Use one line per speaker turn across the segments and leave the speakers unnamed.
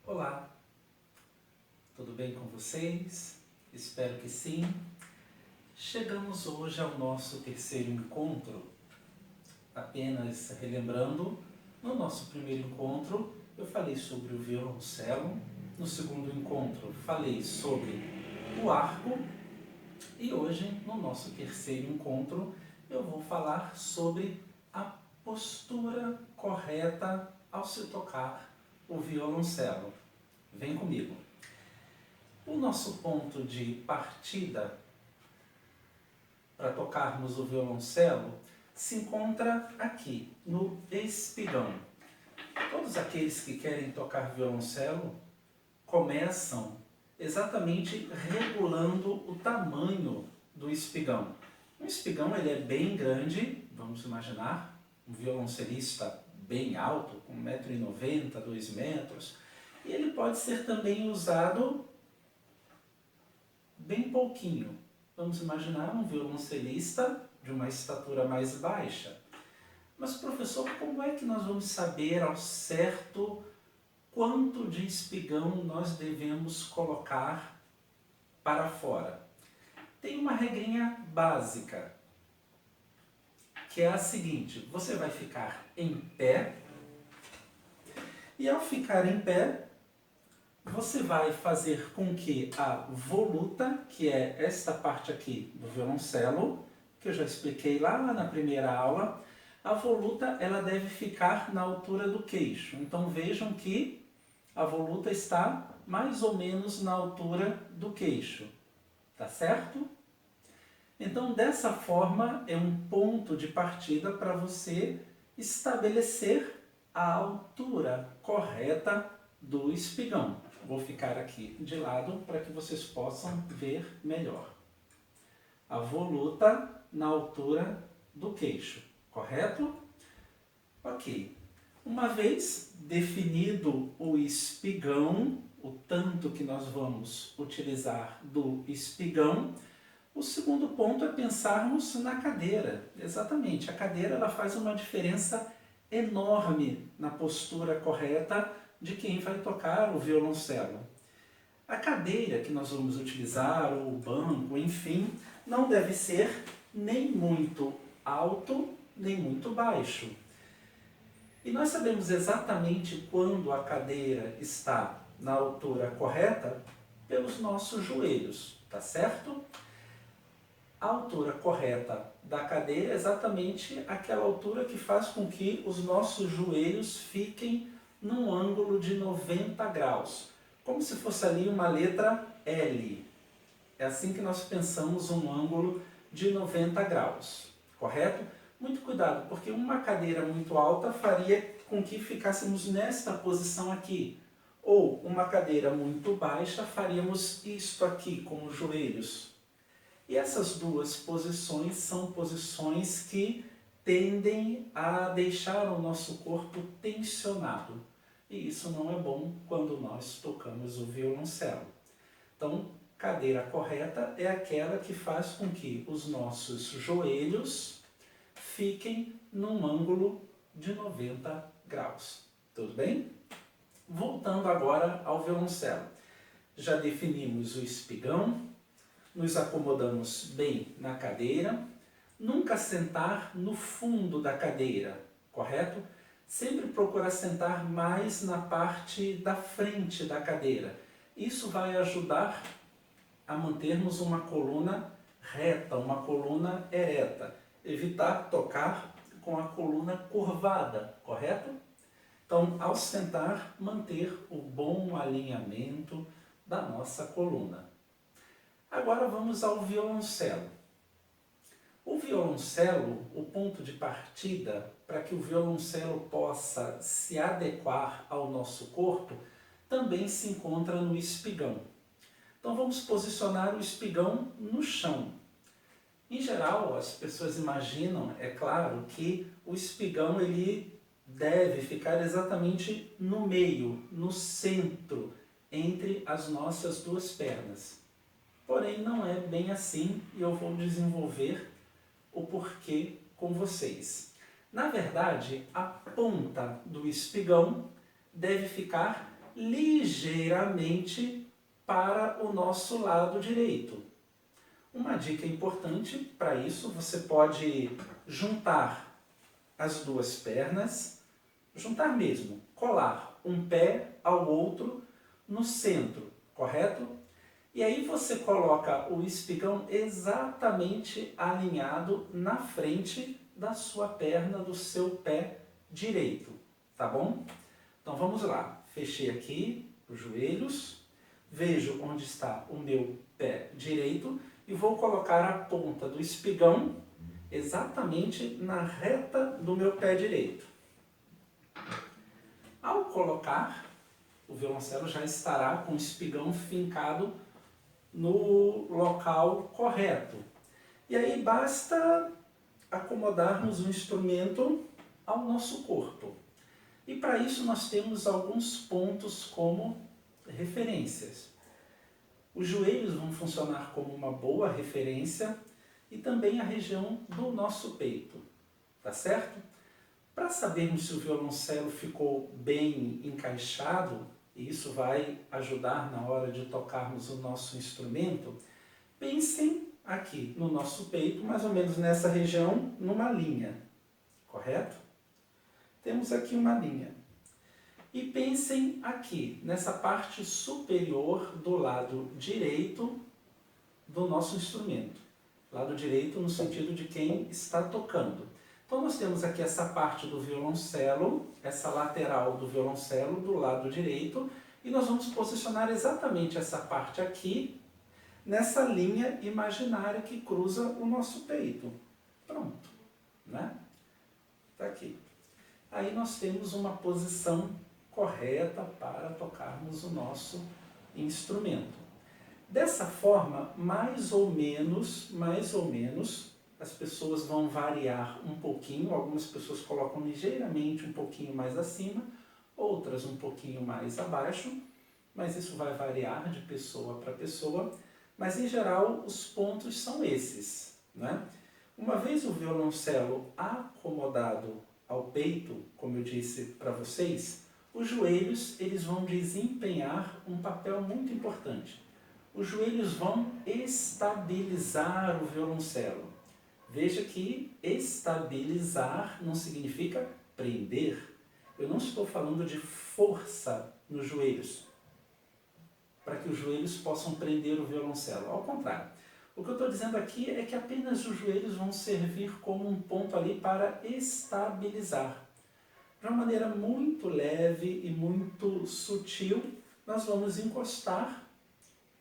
Olá, tudo bem com vocês? Espero que sim. Chegamos hoje ao nosso terceiro encontro. Apenas relembrando, no nosso primeiro encontro eu falei sobre o violoncelo, no segundo encontro falei sobre o arco e hoje, no nosso terceiro encontro, eu vou falar sobre a postura correta ao se tocar o violoncelo. Vem comigo. O nosso ponto de partida para tocarmos o violoncelo se encontra aqui, no espigão. Todos aqueles que querem tocar violoncelo começam exatamente regulando o tamanho do espigão. O espigão ele é bem grande, vamos imaginar, um violoncelista bem alto, com 1,90 m, 2 metros, e ele pode ser também usado bem pouquinho. Vamos imaginar um violoncelista de uma estatura mais baixa. Mas, professor, como é que nós vamos saber ao certo quanto de espigão nós devemos colocar para fora? Tem uma regrinha básica, que é a seguinte: você vai ficar em pé, e ao ficar em pé, você vai fazer com que a voluta, que é esta parte aqui do violoncelo, que eu já expliquei lá na primeira aula, a voluta ela deve ficar na altura do queixo. Então vejam que a voluta está mais ou menos na altura do queixo, tá certo? Então dessa forma é um ponto de partida para você estabelecer a altura correta do espigão. Vou ficar aqui de lado para que vocês possam ver melhor. A voluta na altura do queixo, correto? Ok. Uma vez definido o espigão, o tanto que nós vamos utilizar do espigão, o segundo ponto é pensarmos na cadeira. Exatamente, a cadeira ela faz uma diferença enorme na postura correta de quem vai tocar o violoncelo. A cadeira que nós vamos utilizar, ou o banco, enfim, não deve ser nem muito alto, nem muito baixo. E nós sabemos exatamente quando a cadeira está na altura correta pelos nossos joelhos, tá certo? A altura correta da cadeira é exatamente aquela altura que faz com que os nossos joelhos fiquem num ângulo de 90 graus, como se fosse ali uma letra L. É assim que nós pensamos um ângulo de 90 graus, correto? Muito cuidado, porque uma cadeira muito alta faria com que ficássemos nesta posição aqui, ou uma cadeira muito baixa faríamos isto aqui com os joelhos. E essas duas posições são posições que tendem a deixar o nosso corpo tensionado. E isso não é bom quando nós tocamos o violoncelo. Então, cadeira correta é aquela que faz com que os nossos joelhos fiquem num ângulo de 90 graus. Tudo bem? Voltando agora ao violoncelo. Já definimos o espigão, nos acomodamos bem na cadeira, nunca sentar no fundo da cadeira, correto? Sempre procurar sentar mais na parte da frente da cadeira. Isso vai ajudar a mantermos uma coluna reta, uma coluna ereta. Evitar tocar com a coluna curvada, correto? Então, ao sentar, manter o bom alinhamento da nossa coluna. Agora vamos ao violoncelo. O violoncelo, o ponto de partida para que o violoncelo possa se adequar ao nosso corpo, também se encontra no espigão. Então vamos posicionar o espigão no chão. Em geral, as pessoas imaginam, é claro, que o espigão ele deve ficar exatamente no meio, no centro, entre as nossas duas pernas. Porém, não é bem assim e eu vou desenvolver o porquê com vocês. Na verdade, a ponta do espigão deve ficar ligeiramente para o nosso lado direito. Uma dica importante para isso, você pode juntar as duas pernas, juntar mesmo, colar um pé ao outro no centro, correto? E aí você coloca o espigão exatamente alinhado na frente da sua perna, do seu pé direito, tá bom? Então vamos lá, fechei aqui os joelhos, vejo onde está o meu pé direito e vou colocar a ponta do espigão exatamente na reta do meu pé direito. Ao colocar, o violoncelo já estará com o espigão fincado no local correto. E aí basta acomodarmos o instrumento ao nosso corpo. E para isso nós temos alguns pontos como referências. Os joelhos vão funcionar como uma boa referência e também a região do nosso peito, tá certo? Para sabermos se o violoncelo ficou bem encaixado, e isso vai ajudar na hora de tocarmos o nosso instrumento, pensem aqui no nosso peito, mais ou menos nessa região, numa linha, correto? Temos aqui uma linha. E pensem aqui, nessa parte superior do lado direito do nosso instrumento. Lado direito no sentido de quem está tocando. Então nós temos aqui essa parte do violoncelo, essa lateral do violoncelo do lado direito, e nós vamos posicionar exatamente essa parte aqui, nessa linha imaginária que cruza o nosso peito. Pronto, né? Tá aqui. Aí nós temos uma posição correta para tocarmos o nosso instrumento. Dessa forma, mais ou menos, as pessoas vão variar um pouquinho, algumas pessoas colocam ligeiramente um pouquinho mais acima, outras um pouquinho mais abaixo, mas isso vai variar de pessoa para pessoa, mas em geral os pontos são esses, né? Uma vez o violoncelo acomodado ao peito, como eu disse para vocês, os joelhos eles vão desempenhar um papel muito importante. Os joelhos vão estabilizar o violoncelo. Veja que estabilizar não significa prender. Eu não estou falando de força nos joelhos, para que os joelhos possam prender o violoncelo. Ao contrário. O que eu estou dizendo aqui é que apenas os joelhos vão servir como um ponto ali para estabilizar. De uma maneira muito leve e muito sutil, nós vamos encostar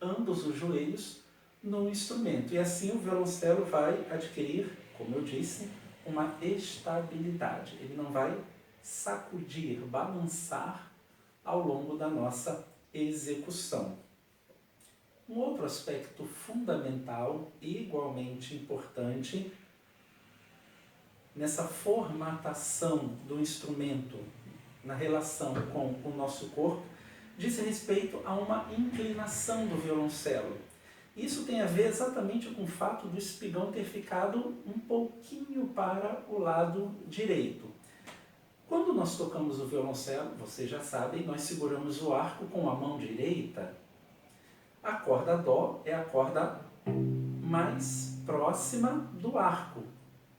ambos os joelhos no instrumento. E assim o violoncelo vai adquirir, como eu disse, uma estabilidade. Ele não vai sacudir, balançar ao longo da nossa execução. Um outro aspecto fundamental e igualmente importante nessa formatação do instrumento na relação com o nosso corpo diz respeito a uma inclinação do violoncelo. Isso tem a ver exatamente com o fato do espigão ter ficado um pouquinho para o lado direito. Quando nós tocamos o violoncelo, vocês já sabem, nós seguramos o arco com a mão direita. A corda Dó é a corda mais próxima do arco.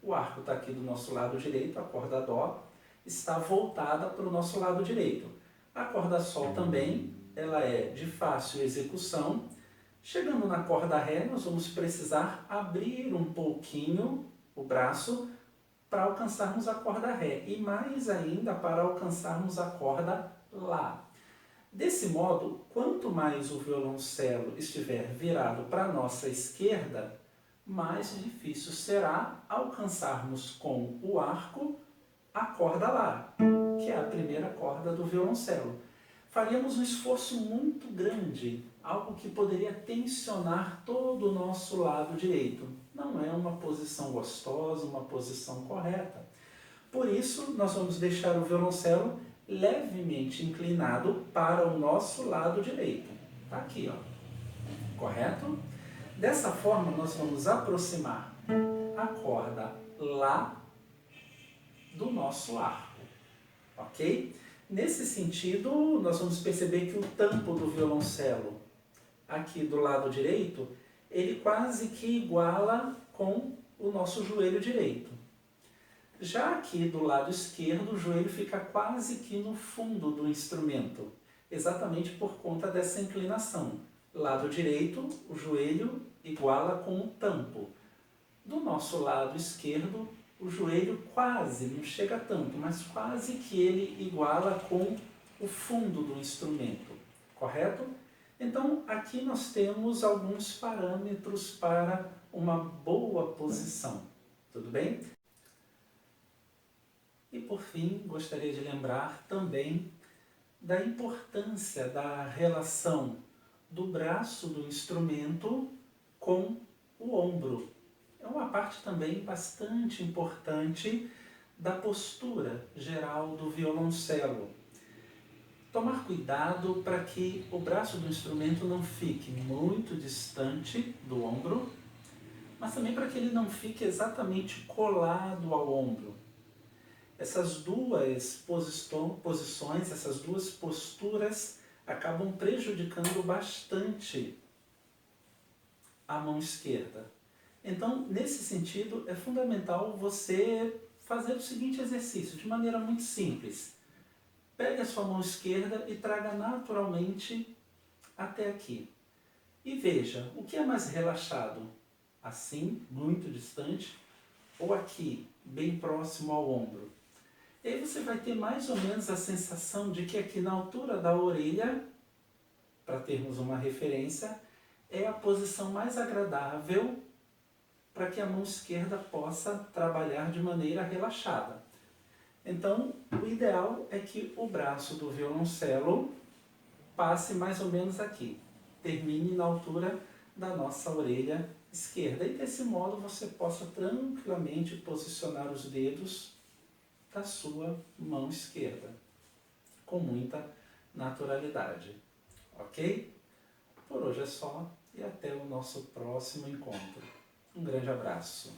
O arco está aqui do nosso lado direito, a corda Dó está voltada para o nosso lado direito. A corda Sol também, ela é de fácil execução. Chegando na corda Ré, nós vamos precisar abrir um pouquinho o braço para alcançarmos a corda Ré e mais ainda para alcançarmos a corda Lá. Desse modo, quanto mais o violoncelo estiver virado para a nossa esquerda, mais difícil será alcançarmos com o arco a corda Lá, que é a primeira corda do violoncelo. Faríamos um esforço muito grande, algo que poderia tensionar todo o nosso lado direito. Não é uma posição gostosa, uma posição correta. Por isso, nós vamos deixar o violoncelo levemente inclinado para o nosso lado direito. Está aqui, ó. Correto? Dessa forma, nós vamos aproximar a corda Lá do nosso arco. Ok? Nesse sentido, nós vamos perceber que o tampo do violoncelo, aqui do lado direito, ele quase que iguala com o nosso joelho direito. Já aqui do lado esquerdo, o joelho fica quase que no fundo do instrumento, exatamente por conta dessa inclinação. Lado direito, o joelho iguala com o tampo. Do nosso lado esquerdo, o joelho quase, não chega tanto, mas quase que ele iguala com o fundo do instrumento, correto? Então, aqui nós temos alguns parâmetros para uma boa posição, tudo bem? E por fim, gostaria de lembrar também da importância da relação do braço do instrumento com o ombro. É uma parte também bastante importante da postura geral do violoncelo. Tomar cuidado para que o braço do instrumento não fique muito distante do ombro, mas também para que ele não fique exatamente colado ao ombro. Essas duas posições, essas duas posturas acabam prejudicando bastante a mão esquerda. Então, nesse sentido, é fundamental você fazer o seguinte exercício, de maneira muito simples. Pegue a sua mão esquerda e traga naturalmente até aqui. E veja, o que é mais relaxado? Assim, muito distante, ou aqui, bem próximo ao ombro? E aí você vai ter mais ou menos a sensação de que aqui na altura da orelha, para termos uma referência, é a posição mais agradável para que a mão esquerda possa trabalhar de maneira relaxada. Então, o ideal é que o braço do violoncelo passe mais ou menos aqui, termine na altura da nossa orelha esquerda. E desse modo você possa tranquilamente posicionar os dedos da sua mão esquerda, com muita naturalidade. Ok? Por hoje é só e até o nosso próximo encontro. Um grande abraço.